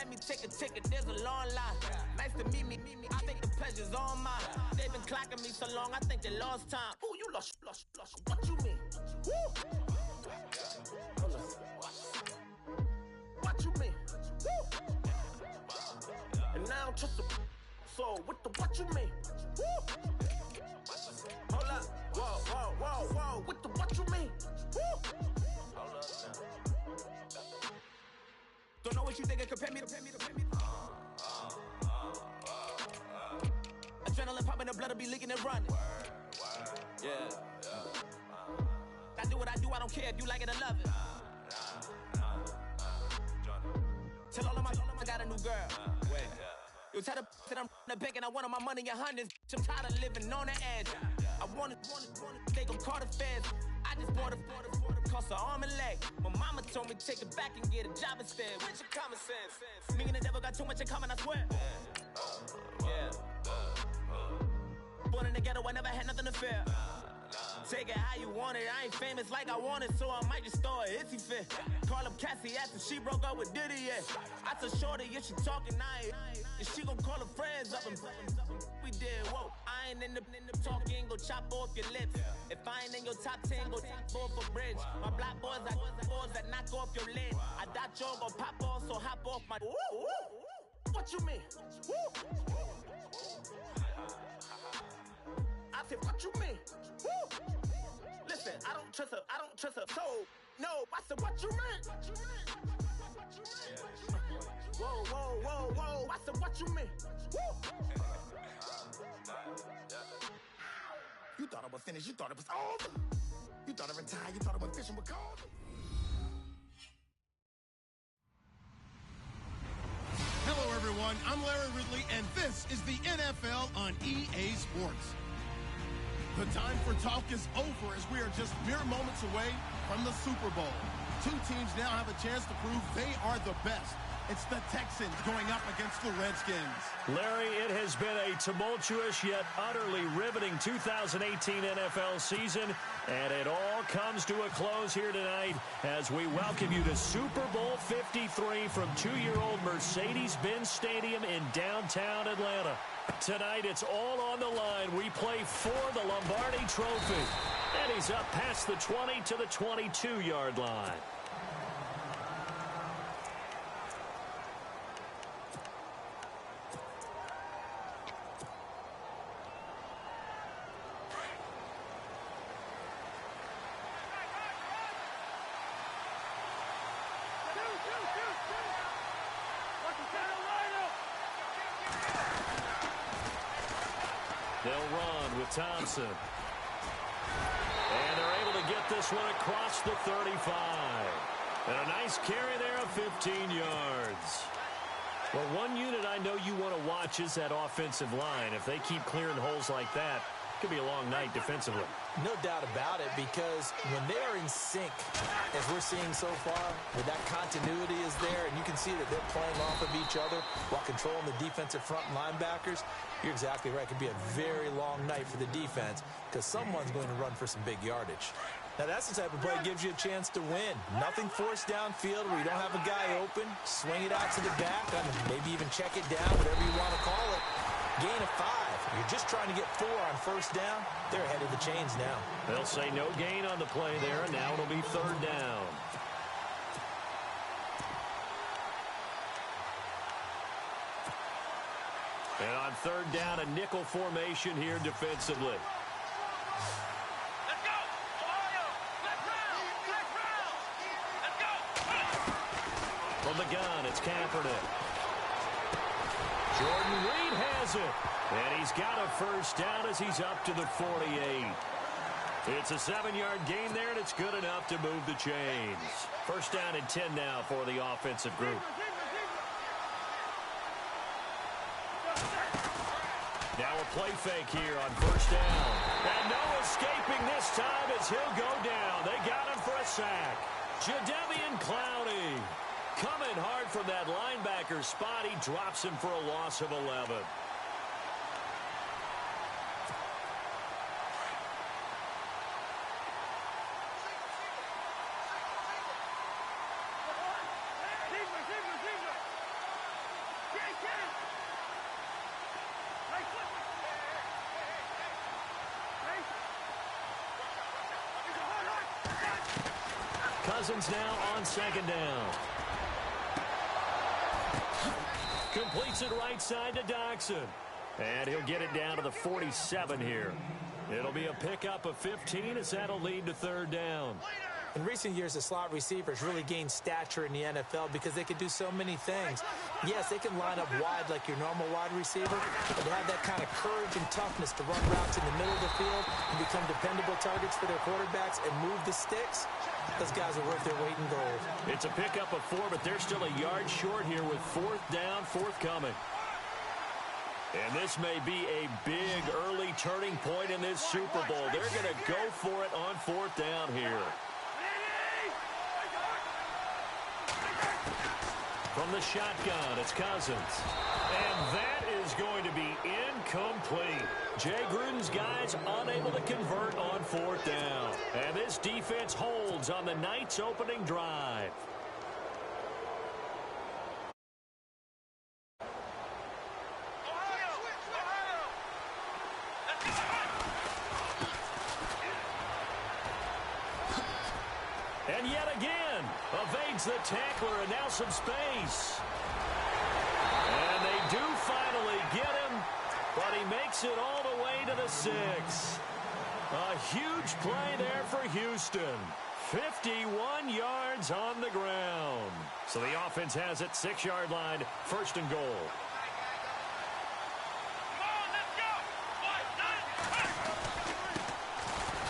let me take a ticket, there's a long line. Nice to meet me, I think the pleasure's all mine. They've been clocking me so long, I think they lost time. Ooh, you lost, what you mean? Woo! What you mean? Woo! And now I don't trust the so with the what you mean? Woo! Hold up, whoa, with the what you mean? Woo! Hold up now. Don't know what you think it compare me to. Adrenaline popping, the blood will be leaking and running. Yeah. I do what I do, I don't care if you like it or love it. Tell all of my I got a new girl. Wait. You tell the that I'm the bank and I want all my money in hundreds. I'm tired of living on the edge. I want it, they gon' call the feds. I just bought a cost an arm and leg. My mama told me take it back and get a job instead. Where's your common sense? Me and the devil got too much in common, I swear. Yeah. Born in the ghetto, I never had nothing to fear. Take it how you want it, I ain't famous like I want it, so I might just throw a hissy fit. Call up Cassie after she broke up with Diddy, yeah. I told Shorty if she talking, I ain't. And she gon' call her friends up and we did, whoa. I ain't in the talking, go chop off your lips. If I ain't in your top 10, go top 4 for bridge. My black boys, I boys that knock off your lid. I thought you gon' pop off, so hop off my. What you mean? I said, what you mean? Woo! Listen, I don't trust her. So, no, I said, what you mean? Whoa, I said, what you mean? Woo! You thought I was finished, you thought it was over. You thought I retired, you thought I went fishing with Carl. Hello, everyone. I'm Larry Ridley, and this is the NFL on EA Sports. The time for talk is over as we are just mere moments away from the Super Bowl. Two teams now have a chance to prove they are the best. It's the Texans going up against the Redskins. Larry, it has been a tumultuous yet utterly riveting 2018 NFL season, and it all comes to a close here tonight as we welcome you to Super Bowl 53 from two-year-old Mercedes-Benz Stadium in downtown Atlanta. Tonight, it's all on the line. We play for the Lombardi Trophy. And he's up past the 20 to the 22-yard line. They'll run with Thompson. And they're able to get this one across the 35. And a nice carry there of 15 yards. Well, one unit I know you want to watch is that offensive line. If they keep clearing holes like that, it could be a long night defensively. No doubt about it, because when they are in sync, as we're seeing so far, where that continuity is there, and you can see that they're playing off of each other while controlling the defensive front linebackers, you're exactly right. It could be a very long night for the defense because someone's going to run for some big yardage. Now, that's the type of play that gives you a chance to win. Nothing forced downfield where you don't have a guy open. Swing it out to the back, maybe even check it down, whatever you want to call it. Gain of 5. You're just trying to get 4 on first down. They're ahead of the chains now. They'll say no gain on the play there, and now it'll be third down. And on third down, a nickel formation here defensively. Let's go! Ohio! Let's round! Let's go! From the gun, it's Kaepernick. Jordan Reed has it. And he's got a first down as he's up to the 48. It's a 7-yard gain there, and it's good enough to move the chains. First down and 10 now for the offensive group. Now a play fake here on first down. And no escaping this time as he'll go down. They got him for a sack. Jadeveon Clowney coming hard from that linebacker spot. He drops him for a loss of 11. Cousins now on second down. Completes it right side to Doxson. And he'll get it down to the 47 here. It'll be a pickup of 15 as that'll lead to third down. In recent years, the slot receivers really gained stature in the NFL because they can do so many things. Yes, they can line up wide like your normal wide receiver, but they have that kind of courage and toughness to run routes in the middle of the field and become dependable targets for their quarterbacks and move the sticks. Those guys are worth their weight in gold. It's a pickup of 4, but they're still a yard short here with fourth down, forthcoming. And this may be a big early turning point in this Super Bowl. They're going to go for it on fourth down here. From the shotgun, it's Cousins. And that is going to be incomplete. Jay Gruden's guys unable to convert on fourth down. And this defense holds on the night's opening drive. And yet again, evades the tackler and now some space. And they do finally get him, but he makes it all the way to the 6. A huge play there for Houston. 51 yards on the ground. So the offense has it, 6-yard line, first and goal.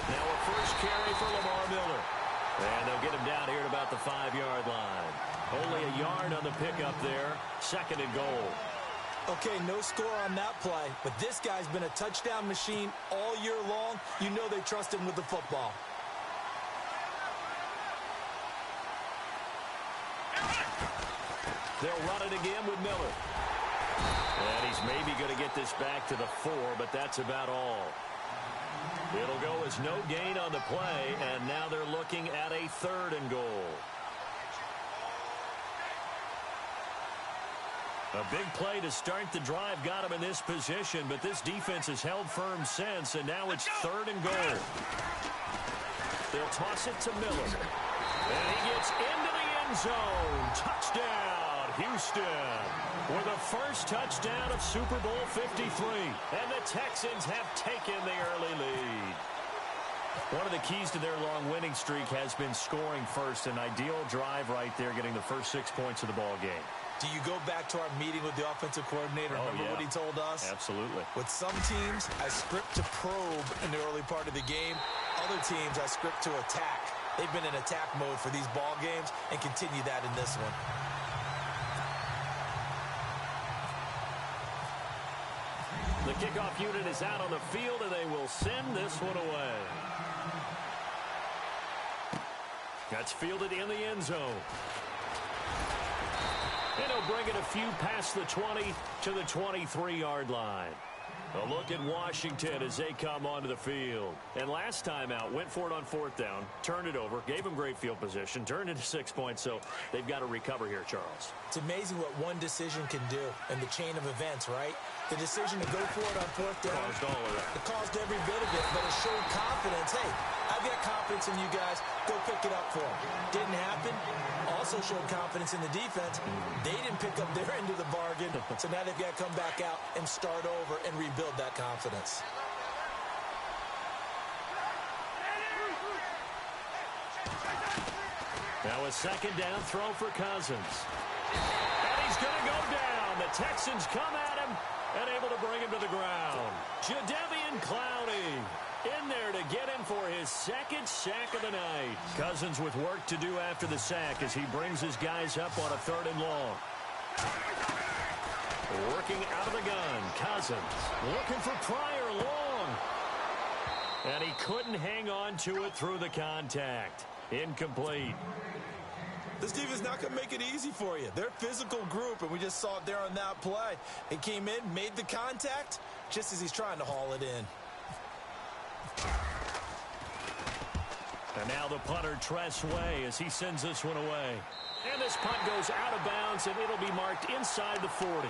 Now a first carry for Lamar Miller. And they'll get him down here at about the 5-yard line. Only a yard on the pickup there. Second and goal. Okay, no score on that play, but this guy's been a touchdown machine all year long. You know they trust him with the football. They'll run it again with Miller. And he's maybe going to get this back to the 4, but that's about all. It'll go as no gain on the play, and now they're looking at a third and goal. A big play to start the drive got him in this position, but this defense has held firm since, and now it's third and goal. They'll toss it to Miller. And he gets into the end zone. Touchdown, Houston. With the first touchdown of Super Bowl 53. And the Texans have taken the early lead. One of the keys to their long winning streak has been scoring first. An ideal drive right there, getting the first 6 points of the ball game. Do you go back to our meeting with the offensive coordinator? Remember what he told us? Absolutely. With some teams, I script to probe in the early part of the game. Other teams, I script to attack. They've been in attack mode for these ball games and continue that in this one. The kickoff unit is out on the field, and they will send this one away. That's fielded in the end zone. And he'll bring it a few past the 20 to the 23-yard line. A look at Washington as they come onto the field. And last time out, went for it on fourth down, turned it over, gave them great field position, turned into 6 points, so they've got to recover here, Charles. It's amazing what one decision can do in the chain of events, right? The decision to go for it on fourth down. Caused all of that. It caused every bit of it, but it showed confidence. Hey, I've got confidence in you guys. Go pick it up for them. Didn't happen. Also showed confidence in the defense. They didn't pick up their end of the bargain, so now they've got to come back out and start over and rebuild that confidence. Now a second down throw for Cousins. And he's going to go down. The Texans come at him and able to bring him to the ground. Jadeveon Clowney in there to get him for his second sack of the night. Cousins with work to do after the sack as he brings his guys up on a third and long. Working out of the gun, Cousins looking for Pryor long. And he couldn't hang on to it through the contact. Incomplete. This defense is not going to make it easy for you. They're a physical group, and we just saw it there on that play. It came in, made the contact, just as he's trying to haul it in. And now the punter, Tress Way, as he sends this one away. And this punt goes out of bounds, and it'll be marked inside the 40.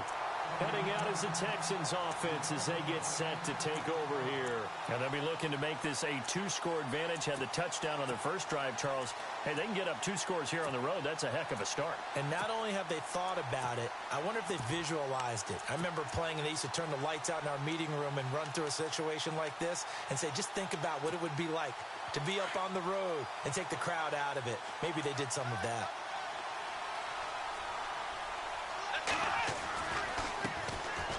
Heading out is the Texans offense as they get set to take over here. And they'll be looking to make this a two-score advantage. Had the touchdown on their first drive, Charles. Hey, they can get up 2 scores here on the road. That's a heck of a start. And not only have they thought about it, I wonder if they visualized it. I remember playing and they used to turn the lights out in our meeting room and run through a situation like this and say, just think about what it would be like to be up on the road and take the crowd out of it. Maybe they did some of that.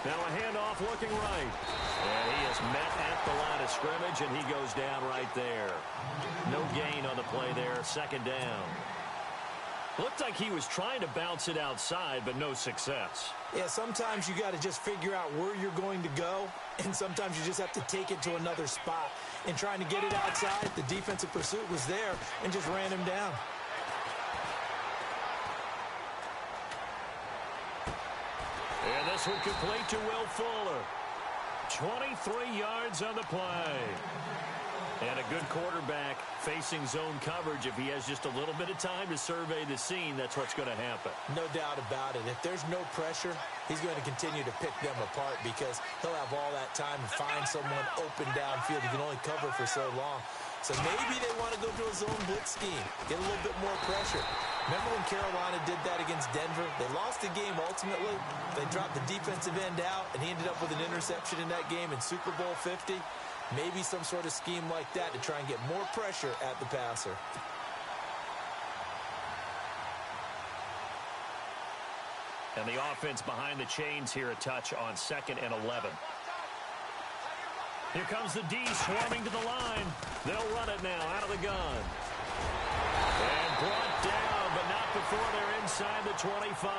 Now a handoff looking right. And he is met at the line of scrimmage, and he goes down right there. No gain on the play there, second down. Looked like he was trying to bounce it outside, but no success. Yeah, sometimes you got to just figure out where you're going to go, and sometimes you just have to take it to another spot. And trying to get it outside, the defensive pursuit was there and just ran him down. And this one complete to Will Fuller. 23 yards on the play. And a good quarterback facing zone coverage. If he has just a little bit of time to survey the scene, that's what's going to happen. No doubt about it. If there's no pressure, he's going to continue to pick them apart because he'll have all that time to find someone open downfield. He can only cover for so long. So maybe they want to go to a zone blitz scheme, get a little bit more pressure. Remember when Carolina did that against Denver? They lost the game ultimately. They dropped the defensive end out, and he ended up with an interception in that game in Super Bowl 50. Maybe some sort of scheme like that to try and get more pressure at the passer. And the offense behind the chains here, a touch on 2nd and 11. Here comes the D swarming to the line. They'll run it now out of the gun. And brought down, but not before they're inside the 25.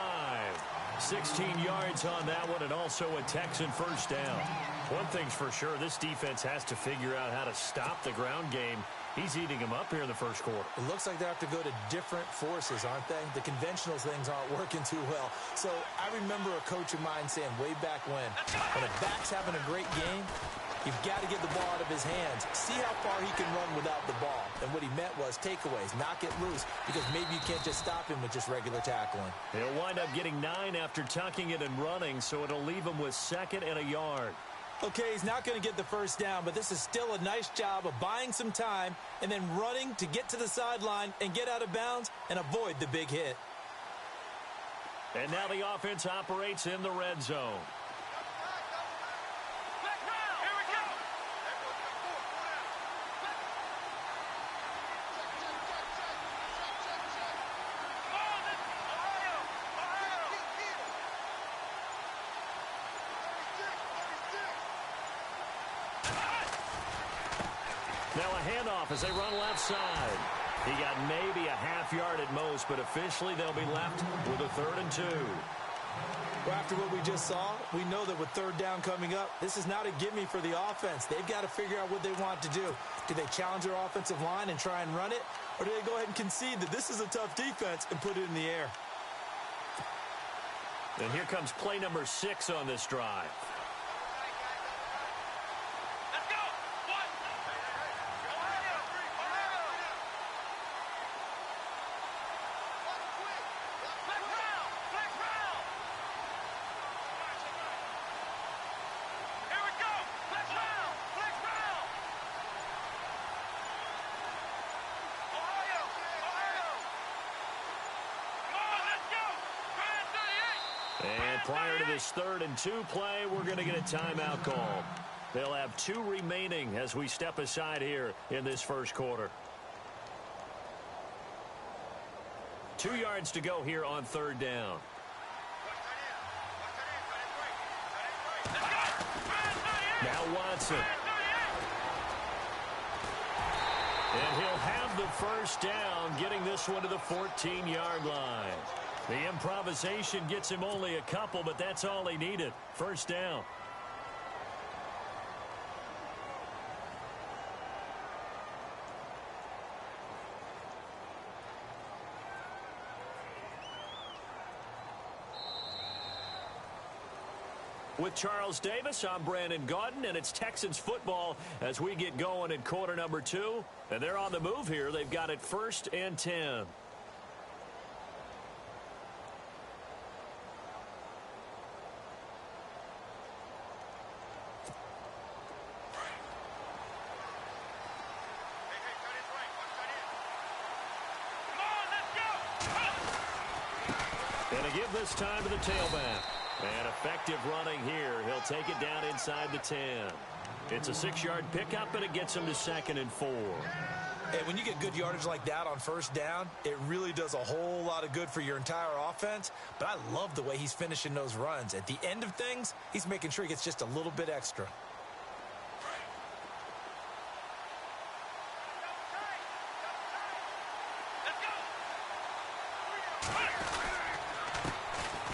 16 yards on that one, and also a Texan first down. One thing's for sure, this defense has to figure out how to stop the ground game. He's eating them up here in the first quarter. It looks like they have to go to different forces, aren't they? The conventional things aren't working too well. So I remember a coach of mine saying way back when a back's having a great game, you've got to get the ball out of his hands. See how far he can run without the ball. And what he meant was takeaways, knock it loose, because maybe you can't just stop him with just regular tackling. He'll wind up getting 9 after tucking it and running, so it'll leave him with 2nd and a yard. Okay, he's not going to get the first down, but this is still a nice job of buying some time and then running to get to the sideline and get out of bounds and avoid the big hit. And now the offense operates in the red zone. Now a handoff as they run left side. He got maybe a half yard at most, but officially they'll be left with a 3rd and 2. Well, after what we just saw, we know that with 3rd down coming up, this is not a gimme for the offense. They've got to figure out what they want to do. Do they challenge their offensive line and try and run it? Or do they go ahead and concede that this is a tough defense and put it in the air? And here comes play number 6 on this drive. And prior to this 3rd and 2 play, we're going to get a timeout call. They'll have 2 remaining as we step aside here in this first quarter. 2 yards to go here on 3rd down. Now Watson. And he'll have the first down, getting this one to the 14-yard line. The improvisation gets him only a couple, but that's all he needed. First down. With Charles Davis, I'm Brandon Gaudin, and it's Texans football as we get going in quarter number 2. And they're on the move here. They've got it 1st and 10. Going to give this time to the tailback. And effective running here. He'll take it down inside the 10. It's a 6-yard pickup, and it gets him to 2nd and 4. And when you get good yardage like that on first down, it really does a whole lot of good for your entire offense. But I love the way he's finishing those runs. At the end of things, he's making sure he gets just a little bit extra.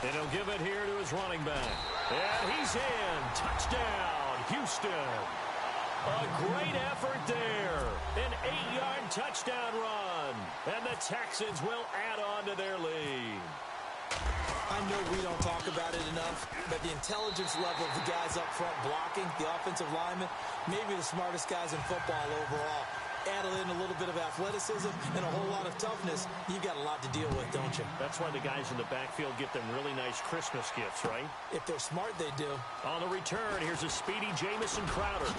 And he'll give it here to his running back. And he's in. Touchdown, Houston. A great effort there. An 8-yard touchdown run. And the Texans will add on to their lead. I know we don't talk about it enough, but the intelligence level of the guys up front blocking, the offensive linemen, maybe the smartest guys in football overall. Add in a little bit of athleticism and a whole lot of toughness, you've got a lot to deal with, don't you? That's why the guys in the backfield get them really nice Christmas gifts, right? If they're smart, they do. On the return, here's a speedy Jamison Crowder.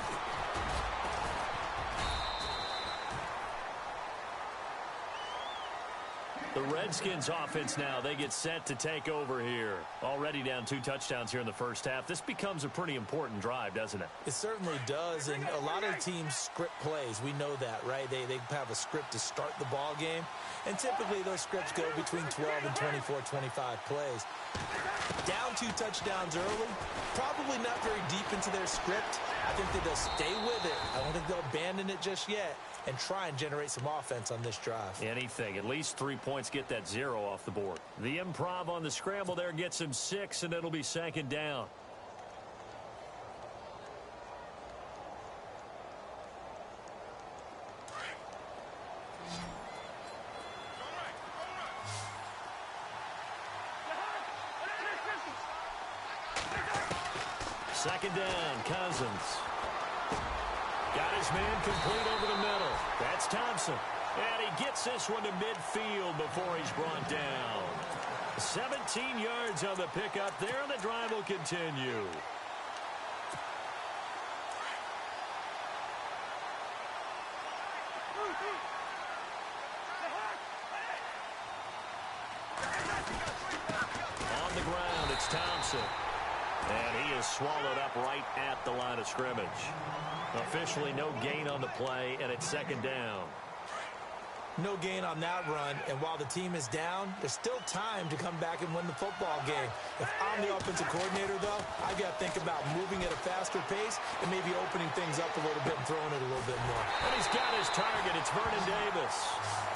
The Redskins offense now, they get set to take over here. Already down 2 touchdowns here in the first half. This becomes a pretty important drive, doesn't it? It certainly does, and a lot of teams script plays. We know that, right? They have a script to start the ball game, and typically those scripts go between 12 and 24, 25 plays. Down 2 touchdowns early, probably not very deep into their script. I think that they'll stay with it. I don't think they'll abandon it just yet and try and generate some offense on this drive. Anything. At least 3 points, get that 0 off the board. The improv on the scramble there gets him 6, and it'll be 2nd down. Second down, Cousins. Got his man complete over the middle. That's Thompson. And he gets this one to midfield before he's brought down. 17 yards on the pickup there, and the drive will continue. On the ground, it's Thompson. And he is swallowed up right at the line of scrimmage. Officially no gain on the play, and it's 2nd down. No gain on that run, and while the team is down, there's still time to come back and win the football game. If I'm the offensive coordinator, though, I've got to think about moving at a faster pace and maybe opening things up a little bit and throwing it a little bit more. And he's got his target. It's Vernon Davis.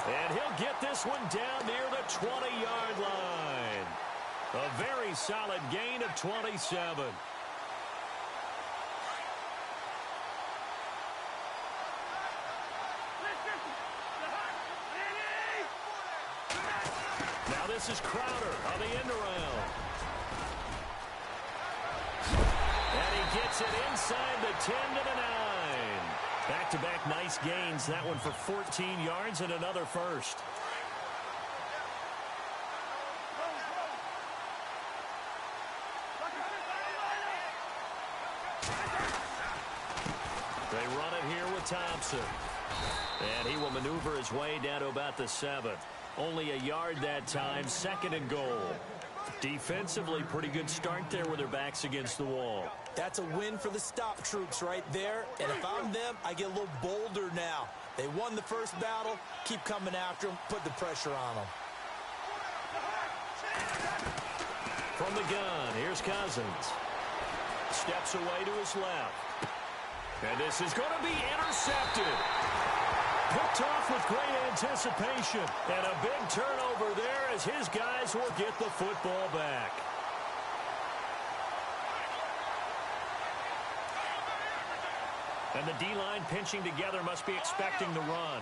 And he'll get this one down near the 20-yard line. A very solid gain of 27. Now this is Crowder on the end around. And he gets it inside the 10 to the 9. Back-to-back nice gains. That one for 14 yards and another first. They run it here with Thompson. And he will maneuver his way down to about the 7. Only a yard that time, 2nd and goal. Defensively, pretty good start there with their backs against the wall. That's a win for the stop troops right there. And if I'm them, I get a little bolder now. They won the first battle. Keep coming after them. Put the pressure on them. From the gun, here's Cousins. Steps away to his left. And this is going to be intercepted. Picked off with great anticipation. And a big turnover there as his guys will get the football back. And the D-line pinching together must be expecting the run.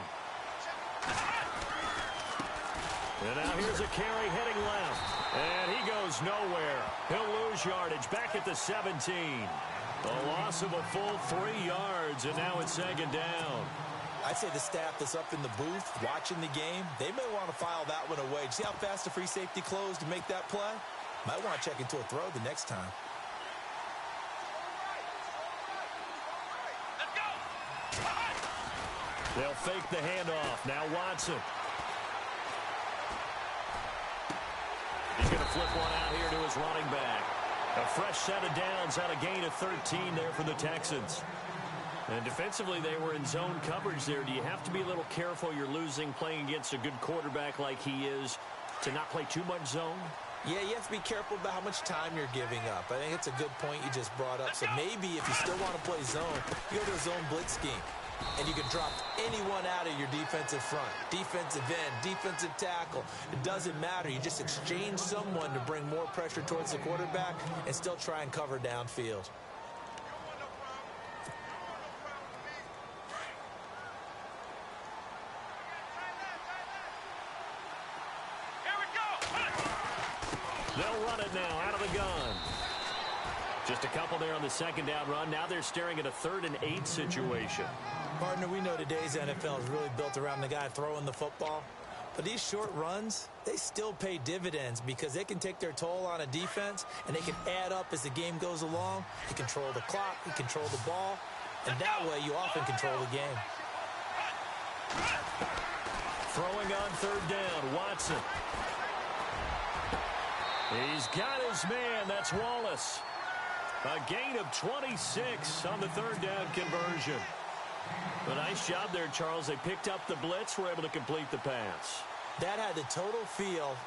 And now here's a carry heading left. And he goes nowhere. He'll lose yardage back at the 17. A loss of a full 3 yards, and now it's 2nd down. I'd say the staff that's up in the booth watching the game, they may want to file that one away. See how fast the free safety closed to make that play? Might want to check into a throw the next time. They'll fake the handoff. Now Watson. He's going to flip one out here to his running back. A fresh set of downs on a gain of 13 there for the Texans. And defensively, they were in zone coverage there. Do you have to be a little careful? You're losing playing against a good quarterback like he is to not play too much zone? Yeah, you have to be careful about how much time you're giving up. I think it's a good point you just brought up. So maybe if you still want to play zone, you go to a zone blitz scheme. And you can drop anyone out of your defensive front. Defensive end, defensive tackle. It doesn't matter. You just exchange someone to bring more pressure towards the quarterback and still try and cover downfield. They'll run it now out of the gun. Just a couple there on the second down run. Now they're staring at a 3rd and 8 situation. Partner, we know today's NFL is really built around the guy throwing the football. But these short runs, they still pay dividends because they can take their toll on a defense and they can add up as the game goes along. You control the clock, you control the ball, and that way you often control the game. Throwing on 3rd down, Watson. He's got his man. That's Wallace. A gain of 26 on the 3rd down conversion. A nice job there, Charles. They picked up the blitz, were able to complete the pass. That had the total feel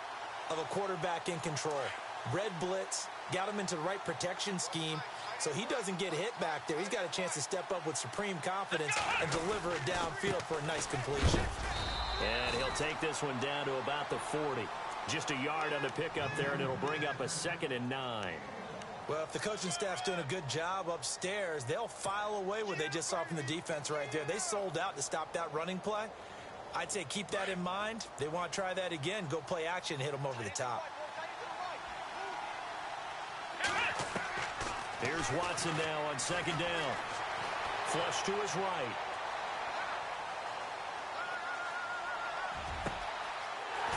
of a quarterback in control. Red blitz, got him into the right protection scheme, so he doesn't get hit back there. He's got a chance to step up with supreme confidence and deliver it downfield for a nice completion. And he'll take this one down to about the 40. Just a yard on the pickup there, and it'll bring up a 2nd and 9. Well, if the coaching staff's doing a good job upstairs, they'll file away what they just saw from the defense right there. They sold out to stop that running play. I'd say keep that in mind. They want to try that again. Go play action, hit them over the top. Here's Watson now on 2nd down. Flush to his right.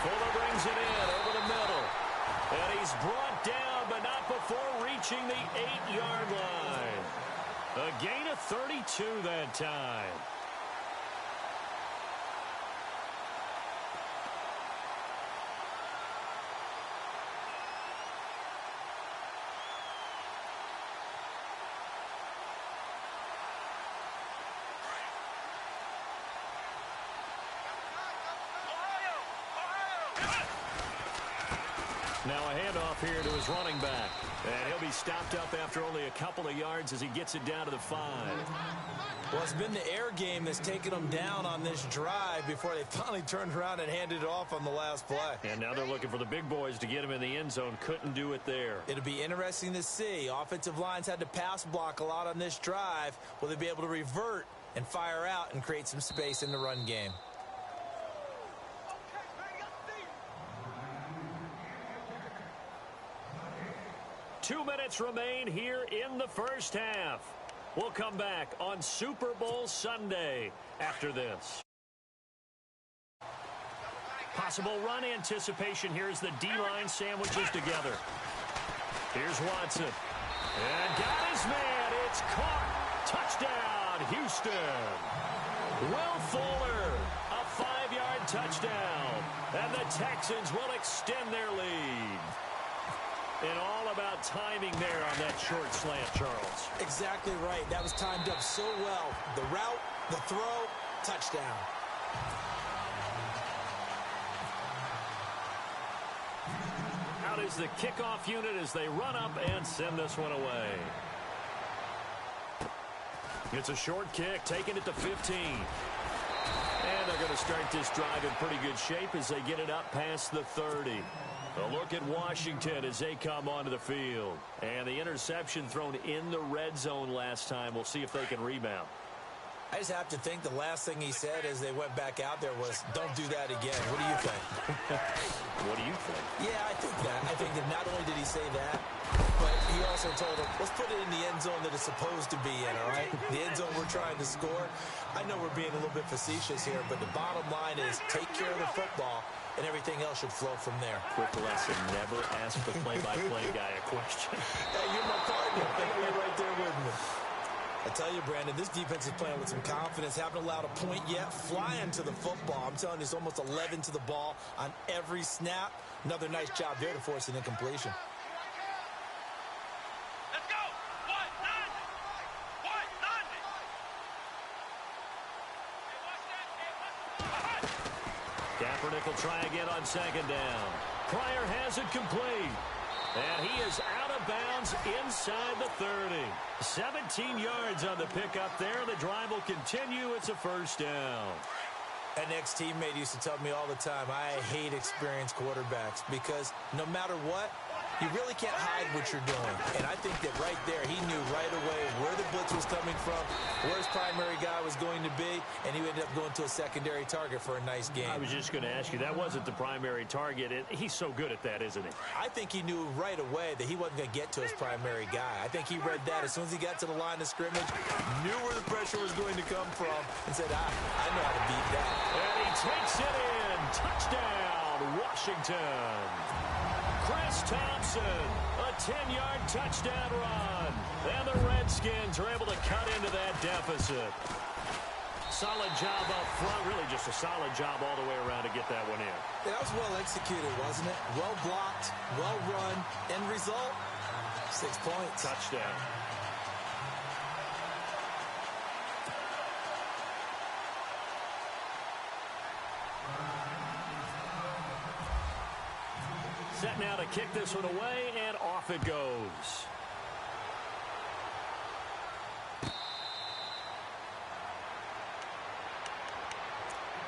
Fuller brings it in over the middle. And he's brought down, but not before reaching the 8-yard line. A gain of 32 that time. Now a handoff here to his running back. And he'll be stopped up after only a couple of yards as he gets it down to the 5. Well, it's been the air game that's taken them down on this drive before they finally turned around and handed it off on the last play. And now they're looking for the big boys to get him in the end zone. Couldn't do it there. It'll be interesting to see. Offensive lines had to pass block a lot on this drive. Will they be able to revert and fire out and create some space in the run game? 2 minutes remain here in the first half. We'll come back on Super Bowl Sunday after this. Possible run anticipation here as the D-line sandwiches together. Here's Watson. And got his man. It's caught. Touchdown, Houston. Will Fuller, a 5-yard touchdown. And the Texans will extend their lead. And all about timing there on that short slant, Charles. Exactly right. That was timed up so well. The route, the throw, touchdown. Out is the kickoff unit as they run up and send this one away. It's a short kick, taking it to 15. And they're going to start this drive in pretty good shape as they get it up past the 30. A look at Washington as they come onto the field. And the interception thrown in the red zone last time. We'll see if they can rebound. I just have to think the last thing he said as they went back out there was, don't do that again. What do you think? What do you think? Yeah, I think that. I think that not only did he say that, but he also told him, let's put it in the end zone that it's supposed to be in, all right? The end zone we're trying to score. I know we're being a little bit facetious here, but the bottom line is take care of the football, and everything else should flow from there. Quick lesson, never ask the play-by-play guy a question. Hey, you're my partner. I know you're right there with me. I tell you, Brandon, this defense is playing with some confidence. Haven't allowed a point yet. Flying to the football. I'm telling you, it's almost 11 to the ball on every snap. Another nice job there to force an incompletion. Let's go! Kaepernick will try again on second down. Pryor has it complete. And he is out of bounds inside the 30. 17 yards on the pickup there. The drive will continue. It's a first down. An ex-teammate used to tell me all the time, I hate experienced quarterbacks because no matter what, you really can't hide what you're doing. And I think that right there, he knew right away where the blitz was coming from, where his primary guy was going to be, and he ended up going to a secondary target for a nice game. I was just going to ask you, that wasn't the primary target. He's so good at that, isn't he? I think he knew right away that he wasn't going to get to his primary guy. I think he read that as soon as he got to the line of scrimmage, knew where the pressure was going to come from, and said, I know how to beat that. And he takes it in. Touchdown, Washington. Chris Thompson, a 10-yard touchdown run. And the Redskins are able to cut into that deficit. Solid job up front. Really just a solid job all the way around to get that one in. Yeah, that was well executed, wasn't it? Well blocked, well run. End result, 6 points. Touchdown. Set now to kick this one away, and off it goes.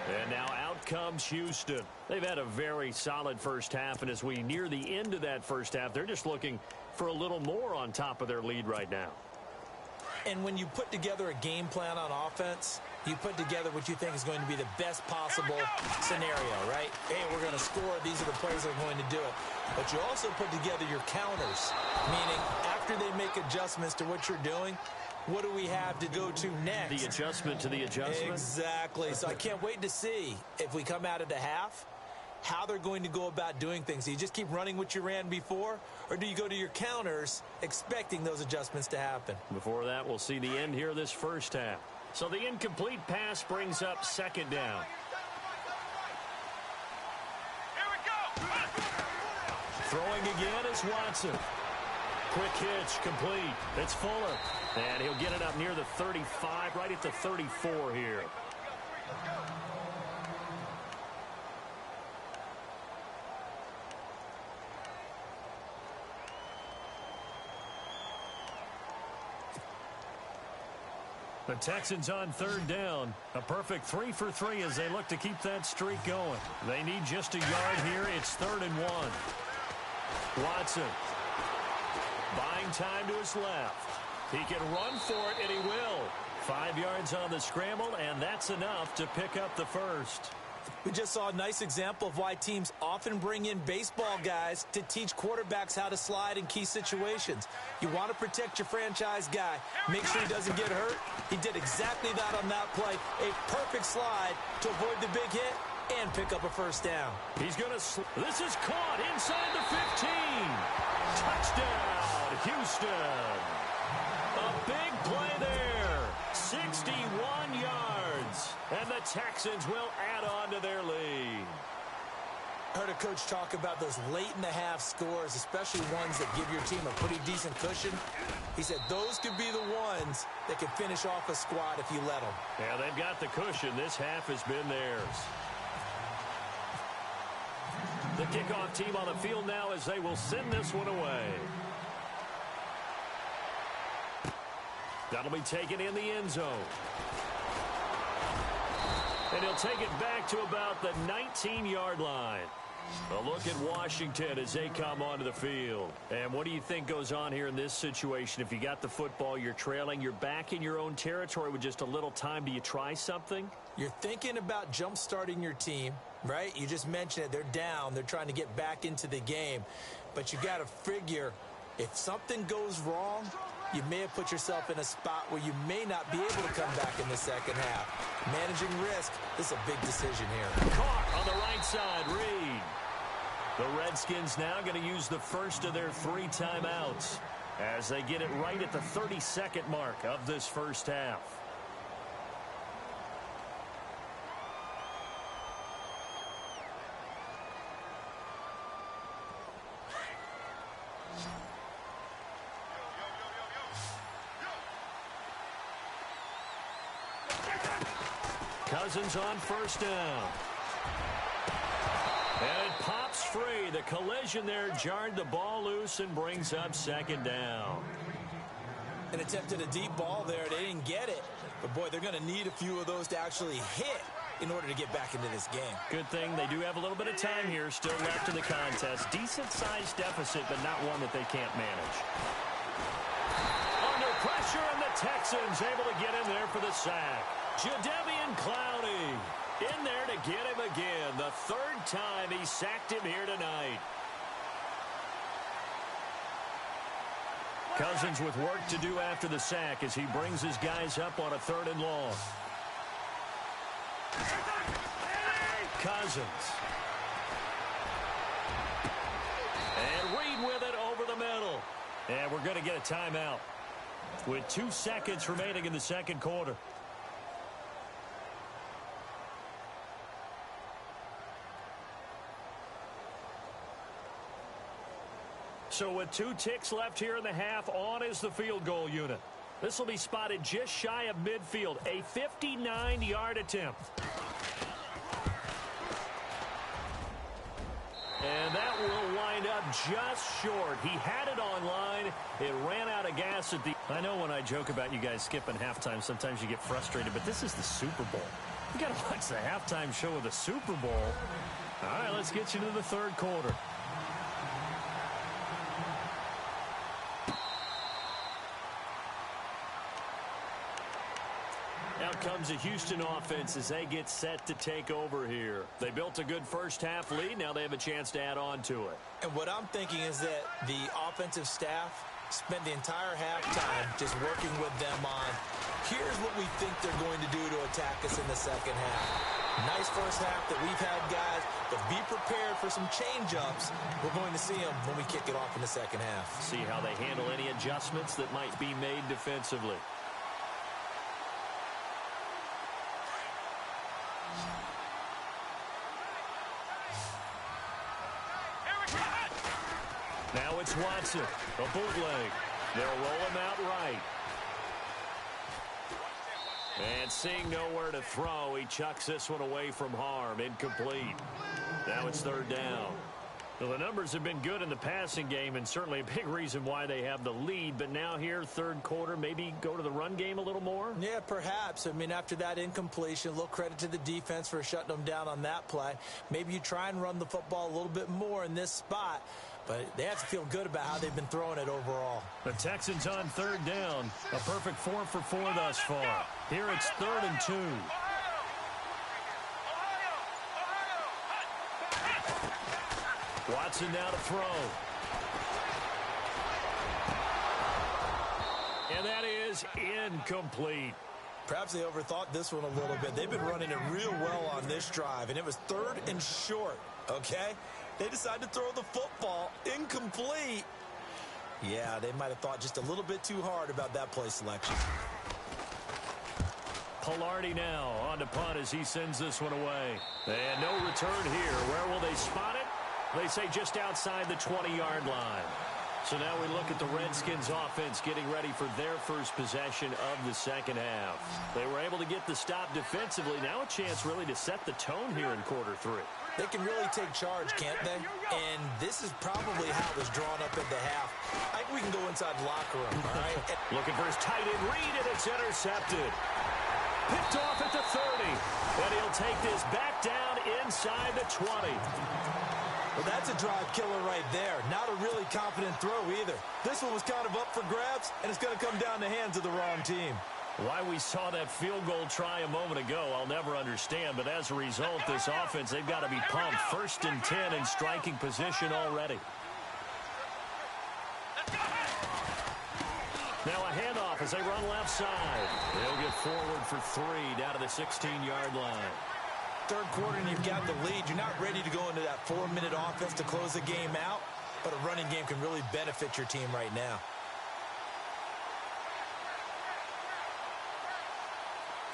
And now out comes Houston. They've had a very solid first half, and as we near the end of that first half, they're just looking for a little more on top of their lead right now. And when you put together a game plan on offense, you put together what you think is going to be the best possible scenario, right? Hey, we're going to score. These are the plays that are going to do it. But you also put together your counters, meaning after they make adjustments to what you're doing, what do we have to go to next? The adjustment to the adjustment? Exactly. So I can't wait to see if we come out of the half, how they're going to go about doing things. Do you just keep running what you ran before, or do you go to your counters expecting those adjustments to happen? Before that, we'll see the end here of this first half. So the incomplete pass brings up second down. Here we go! Throwing again is Watson. Quick hitch, complete. It's Fuller. And he'll get it up near the 35, right at the 34 here. The Texans on third down. A perfect 3 for 3 as they look to keep that streak going. They need just a yard here. It's 3rd and 1. Watson buying time to his left. He can run for it, and he will. 5 yards on the scramble, and that's enough to pick up the first. We just saw a nice example of why teams often bring in baseball guys to teach quarterbacks how to slide in key situations. You want to protect your franchise guy. Make sure he doesn't get hurt. He did exactly that on that play. A perfect slide to avoid the big hit and pick up a first down. He's going to... This is caught inside the 15. Touchdown, Houston. A big play there. 61 yards. And the Texans will add on to their lead. I heard a coach talk about those late-in-the-half scores, especially ones that give your team a pretty decent cushion. He said those could be the ones that could finish off a squad if you let them. Yeah, they've got the cushion. This half has been theirs. The kickoff team on the field now as they will send this one away. That'll be taken in the end zone. And he'll take it back to about the 19-yard line. A look at Washington as they come onto the field. And what do you think goes on here in this situation? If you got the football, you're trailing, you're back in your own territory with just a little time. Do you try something? You're thinking about jump-starting your team, right? You just mentioned it. They're down. They're trying to get back into the game. But you got to figure if something goes wrong, you may have put yourself in a spot where you may not be able to come back in the second half. Managing risk, this is a big decision here. Caught on the right side, Reed. The Redskins now going to use the first of their 3 timeouts. as they get it right at the 32nd mark of this first half. Cousins on first down. And it pops free. The collision there jarred the ball loose and brings up second down. An attempt at a deep ball there. They didn't get it. But, boy, they're going to need a few of those to actually hit in order to get back into this game. Good thing they do have a little bit of time here still left in the contest. Decent-sized deficit, but not one that they can't manage. Under pressure, and the Texans able to get in there for the sack. Jadeveon Clowney in there to get him again. The third time he sacked him here tonight. Cousins with work to do after the sack as he brings his guys up on a 3rd and long. Cousins. And Reed with it over the middle. And we're going to get a timeout with 2 seconds remaining in the second quarter. So with 2 ticks left here in the half, on is the field goal unit. This will be spotted just shy of midfield. A 59-yard attempt. And that will wind up just short. He had it on line. It ran out of gas at the... I know when I joke about you guys skipping halftime, sometimes you get frustrated, but this is the Super Bowl. You got to watch the halftime show of the Super Bowl. All right, let's get you to the third quarter. Out comes the Houston offense as they get set to take over here. They built a good first half lead. Now they have a chance to add on to it. And what I'm thinking is that the offensive staff spent the entire halftime just working with them on, here's what we think they're going to do to attack us in the second half. Nice first half that we've had, guys, but be prepared for some change-ups. We're going to see them when we kick it off in the second half. See how they handle any adjustments that might be made defensively. Now it's Watson, a bootleg. They'll roll him out right. And seeing nowhere to throw, he chucks this one away from harm. Incomplete. Now it's 3rd down. Well, the numbers have been good in the passing game and certainly a big reason why they have the lead. But now here, third quarter, maybe go to the run game a little more? Yeah, perhaps. I mean, after that incompletion, a little credit to the defense for shutting them down on that play. Maybe you try and run the football a little bit more in this spot. But they have to feel good about how they've been throwing it overall. The Texans on 3rd down. A perfect 4 for 4 thus far. Here it's 3rd and 2. Watson now to throw. And that is incomplete. Perhaps they overthought this one a little bit. They've been running it real well on this drive, and it was 3rd and short, okay? They decided to throw the football incomplete. Yeah, they might have thought just a little bit too hard about that play selection. Pilardi now on to punt as he sends this one away. And no return here. Where will they spot it? They say just outside the 20-yard line. So now we look at the Redskins offense getting ready for their first possession of the second half. They were able to get the stop defensively. Now a chance really to set the tone here in quarter 3. They can really take charge, can't they? And this is probably how it was drawn up at the half. I think we can go inside the locker room, all right? Looking for his tight end read, and it's intercepted. Picked off at the 30. And he'll take this back down inside the 20. Well, that's a drive killer right there. Not a really confident throw either. This one was kind of up for grabs, and it's going to come down the hands of the wrong team. Why we saw that field goal try a moment ago, I'll never understand. But as a result, this offense, they've got to be pumped. 1st and 10 in striking position already. Now a handoff as they run left side. They'll get forward for 3 down to the 16-yard line. Third quarter and you've got the lead. You're not ready to go into that 4-minute offense to close the game out, but a running game can really benefit your team right now.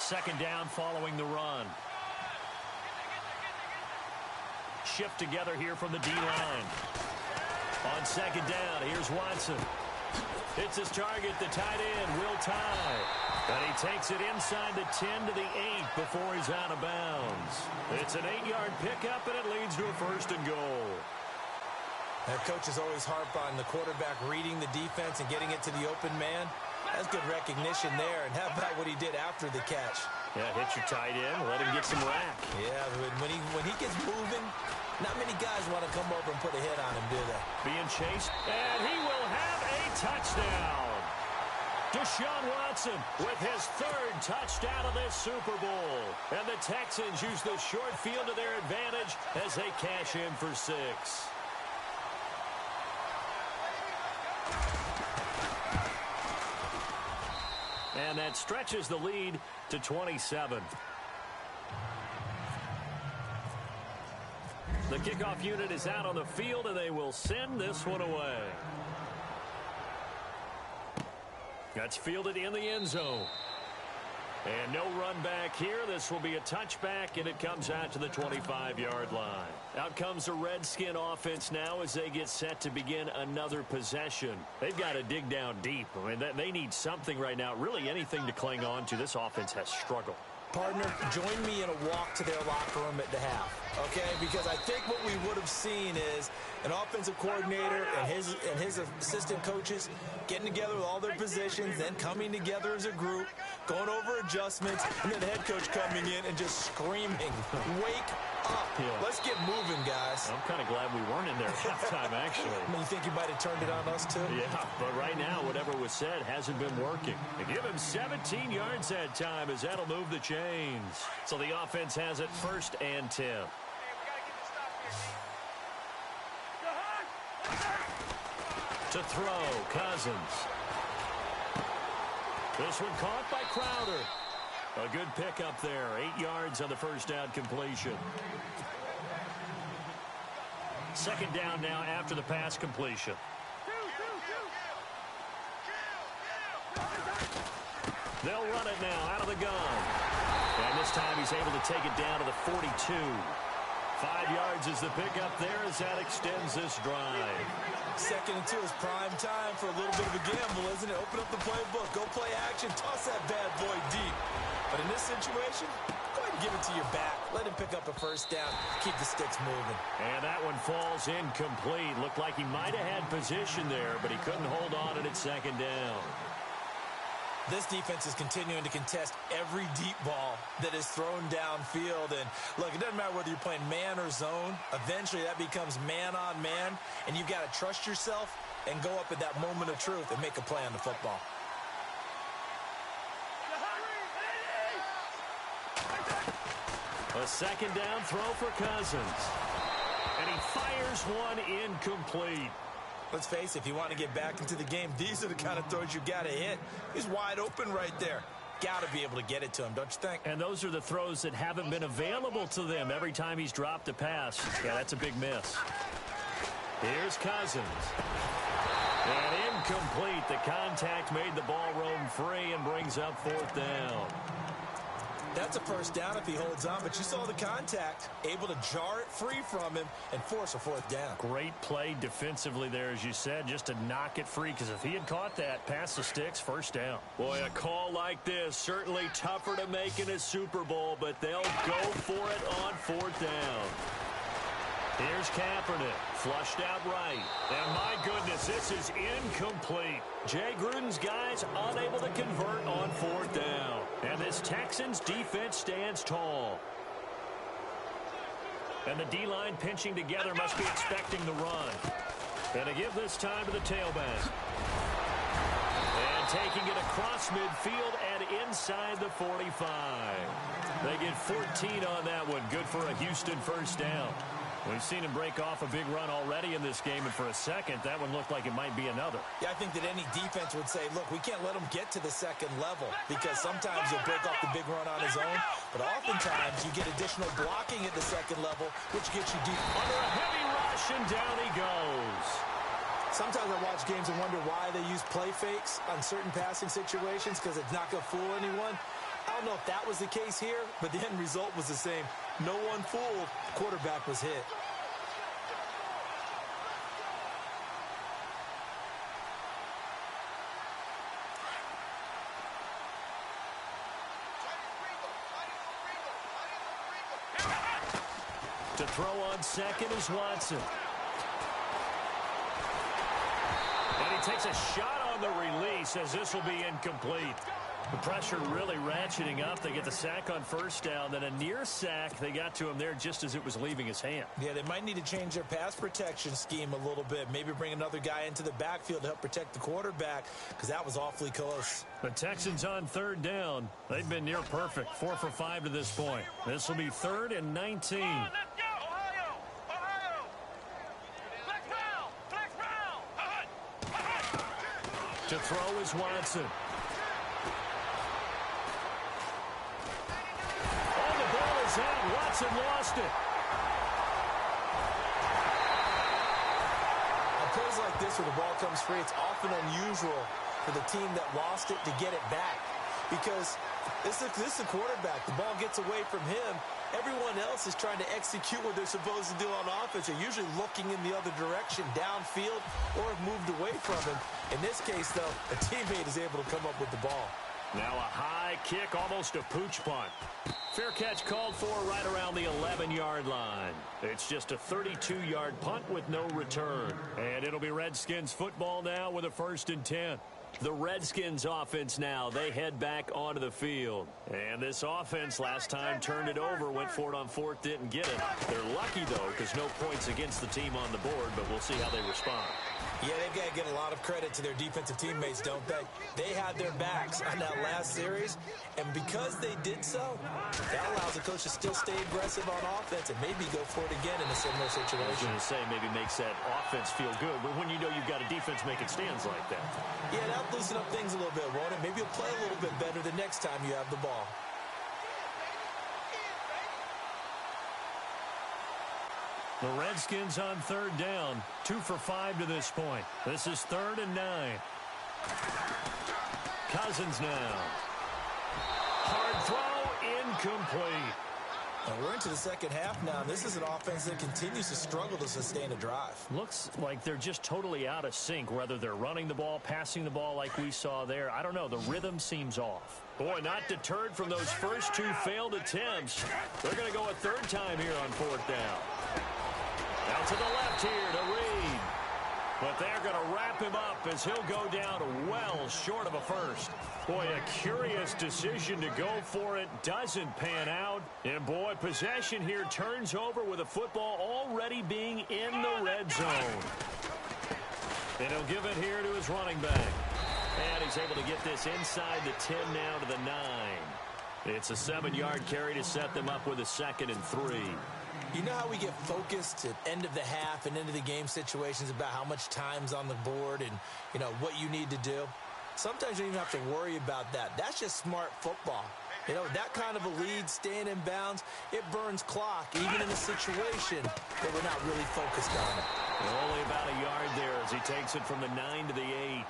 Second down following the run. Shift together here from the D-line. On second down, here's Watson. It's his target, the tight end, Will Tye. And he takes it inside the 10 to the 8 before he's out of bounds. It's an 8-yard pickup, and it leads to a 1st and goal. That coach is always harp on the quarterback reading the defense and getting it to the open man. That's good recognition there. And how about what he did after the catch? Yeah, hit your tight end, let him get some rack. Yeah, when he gets moving, not many guys want to come over and put a hit on him, do they? Being chased, and he will have a touchdown. Deshaun Watson with his 3rd touchdown of this Super Bowl. And the Texans use the short field to their advantage as they cash in for 6. And that stretches the lead to 27. The kickoff unit is out on the field, and they will send this one away. That's fielded in the end zone. And no run back here. This will be a touchback, and it comes out to the 25-yard line. Out comes the Redskin offense now as they get set to begin another possession. They've got to dig down deep. I mean, they need something right now, really anything to cling on to. This offense has struggled. Partner, join me in a walk to their locker room at the half, okay? Because I think what we would have seen is an offensive coordinator and his assistant coaches getting together with all their positions, then coming together as a group, going over adjustments, and then the head coach coming in and just screaming, wake up. Yeah. Let's get moving, guys. I'm kind of glad we weren't in there at halftime, actually. I mean, you think you might have turned it on us, too? Yeah, but right now, whatever was said hasn't been working. They give him 17 yards that time as that'll move the chains. So the offense has it 1st and 10. To throw, Cousins. This one caught by Crowder. A good pickup there. 8 yards on the 1st down completion. Second down now after the pass completion. They'll run it now out of the gun. And this time he's able to take it down to the 42. 5 yards is the pickup there as that extends this drive. 2nd and 2 is prime time for a little bit of a gamble, isn't it? Open up the playbook, go play action, toss that bad boy deep. But in this situation, go ahead and give it to your back. Let him pick up a 1st down. Keep the sticks moving. And that one falls incomplete. Looked like he might have had position there, but he couldn't hold on at 2nd down. This defense is continuing to contest every deep ball that is thrown downfield. And, look, it doesn't matter whether you're playing man or zone. Eventually, that becomes man-on-man, and you've got to trust yourself and go up at that moment of truth and make a play on the football. A 2nd down throw for Cousins. And he fires one incomplete. Let's face it, if you want to get back into the game, these are the kind of throws you got to hit. He's wide open right there. Got to be able to get it to him, don't you think? And those are the throws that haven't been available to them every time he's dropped a pass. Yeah, that's a big miss. Here's Cousins. And incomplete. The contact made the ball roam free and brings up 4th down. That's a 1st down if he holds on, but you saw the contact, able to jar it free from him and force a 4th down. Great play defensively there, as you said, just to knock it free, because if he had caught that, past the sticks, 1st down. Boy, a call like this, certainly tougher to make in a Super Bowl, but they'll go for it on 4th down. Here's Kaepernick, flushed out right. And my goodness, this is incomplete. Jay Gruden's guys unable to convert on 4th down. And this Texans defense stands tall. And the D-line pinching together must be expecting the run. And to give this time to the tailback. And taking it across midfield and inside the 45. They get 14 on that one. Good for a Houston 1st down. We've seen him break off a big run already in this game, and for a second, that one looked like it might be another. Yeah, I think that any defense would say, look, we can't let him get to the 2nd level, because sometimes he'll break off the big run on his own, but oftentimes you get additional blocking at the 2nd level, which gets you deep. Under a heavy rush, and down he goes. Sometimes I watch games and wonder why they use play fakes on certain passing situations, because it's not going to fool anyone. I don't know if that was the case here, but the end result was the same. No one fooled. Quarterback was hit. To throw on second is Watson. And he takes a shot on the release as this will be incomplete. The pressure really ratcheting up. They get the sack on first down, then a near sack. They got to him there just as it was leaving his hand. Yeah, they might need to change their pass protection scheme a little bit. Maybe bring another guy into the backfield to help protect the quarterback, because that was awfully close. The Texans on third down. They've been near perfect, 4 for 5 to this point. This will be 3rd and 19. Let's go! Ohio! Ohio! Flex round! To throw is Watson. Oh, the ball is out. Watson lost it. On plays like this where the ball comes free, it's often unusual for the team that lost it to get it back. Because this is a quarterback. The ball gets away from him. Everyone else is trying to execute what they're supposed to do on offense. They're usually looking in the other direction, downfield, or have moved away from him. In this case, though, a teammate is able to come up with the ball. Now a high kick, almost a pooch punt. Fair catch called for right around the 11-yard line. It's just a 32-yard punt with no return. And it'll be Redskins football now with a 1st and 10. The Redskins offense now, they head back onto the field. And this offense last time turned it over, went for it on 4th, didn't get it. They're lucky, though, because no points against the team on the board, but we'll see how they respond. Yeah, they've got to get a lot of credit to their defensive teammates, don't they? They had their backs on that last series, and because they did so, that allows the coach to still stay aggressive on offense and maybe go for it again in a similar situation. I was going to say, maybe makes that offense feel good, but when you know you've got a defense making stands like that. Yeah, that'll loosen up things a little bit, won't it? Maybe you'll play a little bit better the next time you have the ball. The Redskins on 3rd down, 2 for 5 to this point. This is 3rd and 9. Cousins now. Hard throw, incomplete. And we're into the second half now. This is an offense that continues to struggle to sustain a drive. Looks like they're just totally out of sync, whether they're running the ball, passing the ball like we saw there. I don't know. The rhythm seems off. Boy, not deterred from those first 2 failed attempts. They're going to go a 3rd time here on 4th down. Out to the left here to Reed. But they're going to wrap him up as he'll go down well short of a first. Boy, a curious decision to go for it. Doesn't pan out. And, boy, possession here turns over with a football already being in the red zone. And he'll give it here to his running back. And he's able to get this inside the 10 now to the 9. It's a 7-yard carry to set them up with a 2nd and 3. You know how we get focused at end of the half and end of the game situations about how much time's on the board and, you know, what you need to do? Sometimes you don't even have to worry about that. That's just smart football. You know, that kind of a lead, staying in bounds, it burns clock, even in a situation that we're not really focused on it. Only about a yard there as he takes it from the 9 to the 8.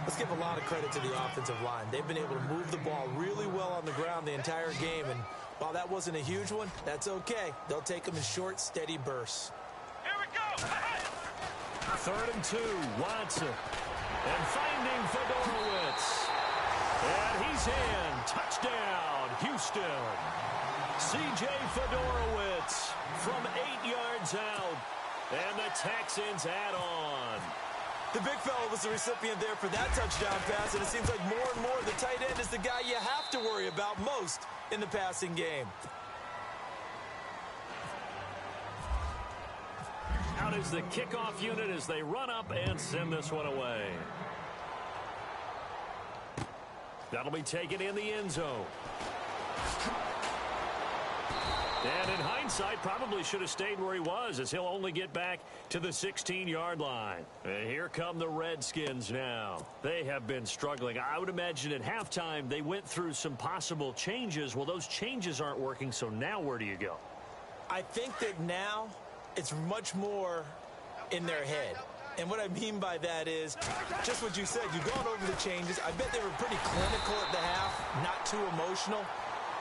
Let's give a lot of credit to the offensive line. They've been able to move the ball really well on the ground the entire game, and while that wasn't a huge one, that's okay. They'll take them in short, steady bursts. Here we go! 3rd and 2, Watson. And finding Fedorowicz. And he's in. Touchdown, Houston. C.J. Fedorowicz from 8 yards out. And the Texans add on. The big fella was the recipient there for that touchdown pass, and it seems like more and more the tight end is the guy you have to worry about most in the passing game. Out is the kickoff unit as they run up and send this one away. That'll be taken in the end zone. And in hindsight, probably should have stayed where he was, as he'll only get back to the 16-yard line. And here come the Redskins now. They have been struggling. I would imagine at halftime they went through some possible changes. Well, those changes aren't working, so now where do you go? I think that now it's much more in their head. And what I mean by that is just what you said. You've gone over the changes. I bet they were pretty clinical at the half, not too emotional.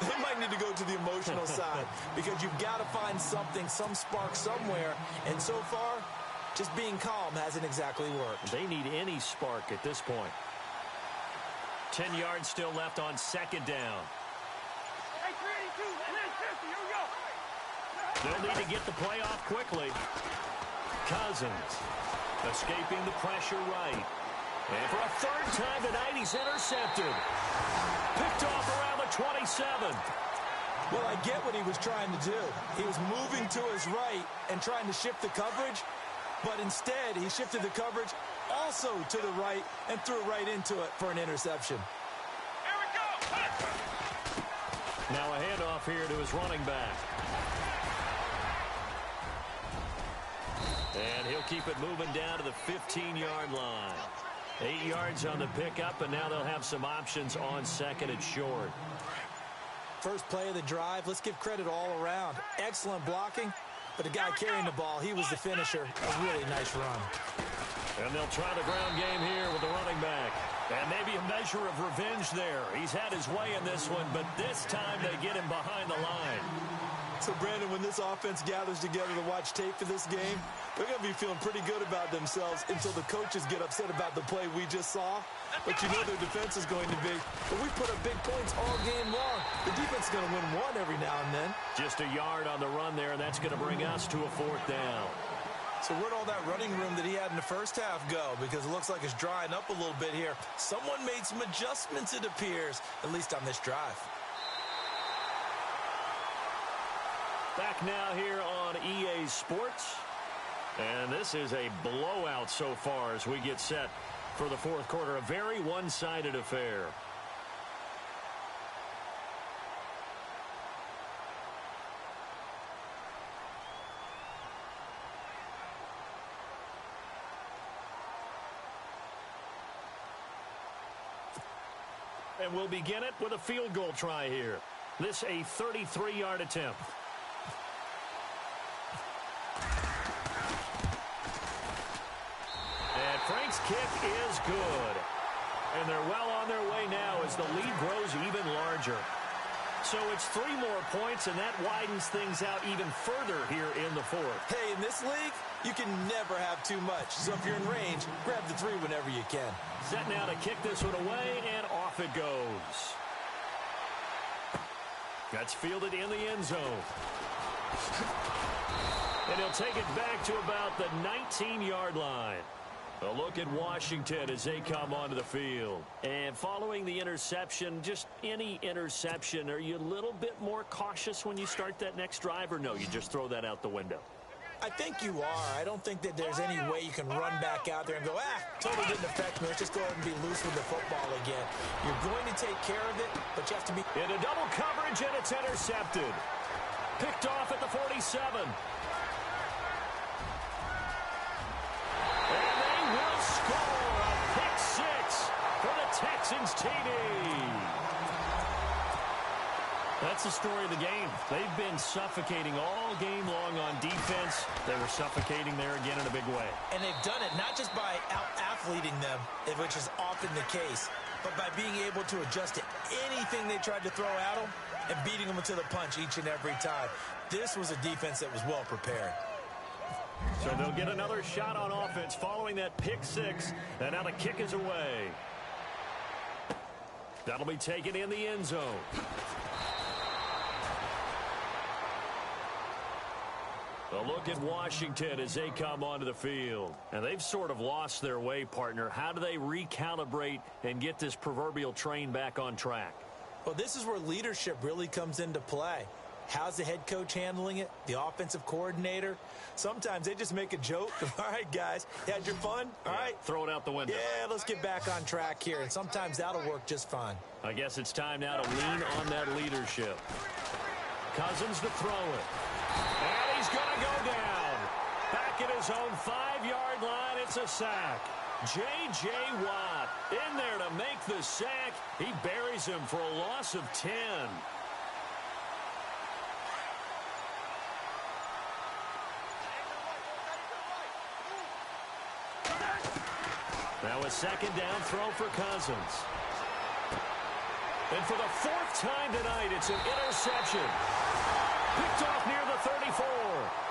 They might need to go to the emotional side because you've got to find something, some spark somewhere. And so far, just being calm hasn't exactly worked. They need any spark at this point. 10 yards still left on second down. Hey, 382, and then 50, here we go. They'll need to get the play off quickly. Cousins escaping the pressure right. And for a third time tonight, he's intercepted. Picked off around the 27. Well, I get what he was trying to do. He was moving to his right and trying to shift the coverage, but instead he shifted the coverage also to the right and threw right into it for an interception. Here we go. Now a handoff here to his running back. And he'll keep it moving down to the 15-yard line. 8 yards on the pickup, and now they'll have some options on second and short. First play of the drive, let's give credit all around. Excellent blocking, but the guy carrying the ball, he was the finisher. A really nice run. And they'll try the ground game here with the running back. And maybe a measure of revenge there. He's had his way in this one, but this time they get him behind the line. So, Brandon, when this offense gathers together to watch tape for this game, they're going to be feeling pretty good about themselves until the coaches get upset about the play we just saw. But you know their defense is going to be, but we put up big points all game long. The defense is going to win one every now and then. Just a yard on the run there, and that's going to bring us to a fourth down. So where'd all that running room that he had in the first half go? Because it looks like it's drying up a little bit here. Someone made some adjustments, it appears, at least on this drive. Back now here on EA Sports. And this is a blowout so far as we get set for the fourth quarter. A very one-sided affair. And we'll begin it with a field goal try here. This a 33-yard attempt. And Frank's kick is good. And they're well on their way now as the lead grows even larger. So it's 3 more points, and that widens things out even further here in the fourth. Hey, in this league, you can never have too much. So if you're in range, grab the 3 whenever you can. Set now to kick this one away, and off it goes. That's fielded in the end zone. And he'll take it back to about the 19-yard line. A look at Washington as they come onto the field. And following the interception, just any interception, are you a little bit more cautious when you start that next drive, or no, you just throw that out the window? I think you are. I don't think that there's any way you can run back out there and go, totally didn't affect me. Let's just go ahead and be loose with the football again. You're going to take care of it, but you have to be... In a double coverage, and it's intercepted. Picked off at the 47. And they will score a pick 6 for the Texans TD. That's the story of the game. They've been suffocating all game long on defense. They were suffocating there again in a big way. And they've done it not just by out-athleting them, which is often the case, but by being able to adjust to anything they tried to throw at them and beating them to the punch each and every time. This was a defense that was well prepared. So they'll get another shot on offense following that pick 6. And now the kick is away. That'll be taken in the end zone. A look at Washington as they come onto the field. And they've sort of lost their way, partner. How do they recalibrate and get this proverbial train back on track? Well, this is where leadership really comes into play. How's the head coach handling it? The offensive coordinator? Sometimes they just make a joke. All right, guys, you had your fun? All right. Throw it out the window. Yeah, let's get back on track here. And sometimes that'll work just fine. I guess it's time now to lean on that leadership. Cousins to throw it. And he's going to go down. Back at his own 5-yard line, it's a sack. J.J. Watt in there to make the sack. He buries him for a loss of 10. Now a second down throw for Cousins. And for the fourth time tonight, it's an interception. Picked off near the 34.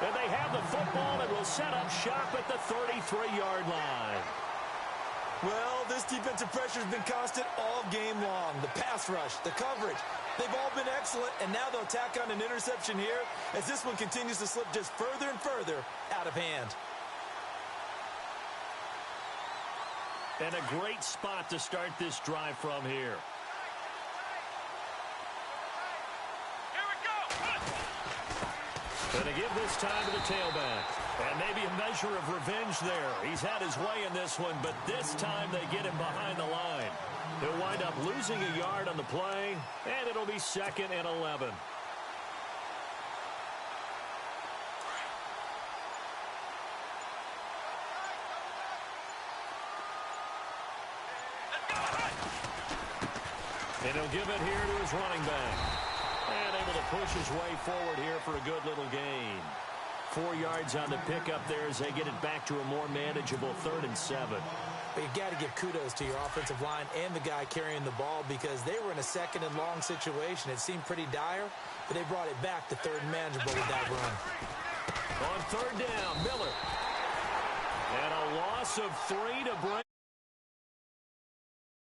And they have the football and will set up shop at the 33-yard line. Well, this defensive pressure has been constant all game long. The pass rush, the coverage, they've all been excellent, and now they'll tack on an interception here as this one continues to slip just further and further out of hand. And a great spot to start this drive from here. Going to give this time to the tailback. And maybe a measure of revenge there. He's had his way in this one, but this time they get him behind the line. He'll wind up losing a yard on the play, and it'll be 2nd and 11. And he'll give it here to his running back. And able to push his way forward here for a good little gain. 4 yards on the pickup there as they get it back to a more manageable 3rd and 7. But you got to give kudos to your offensive line and the guy carrying the ball because they were in a 2nd and long situation. It seemed pretty dire, but they brought it back to 3rd and manageable with that run. On 3rd down, Miller. And a loss of 3 to bring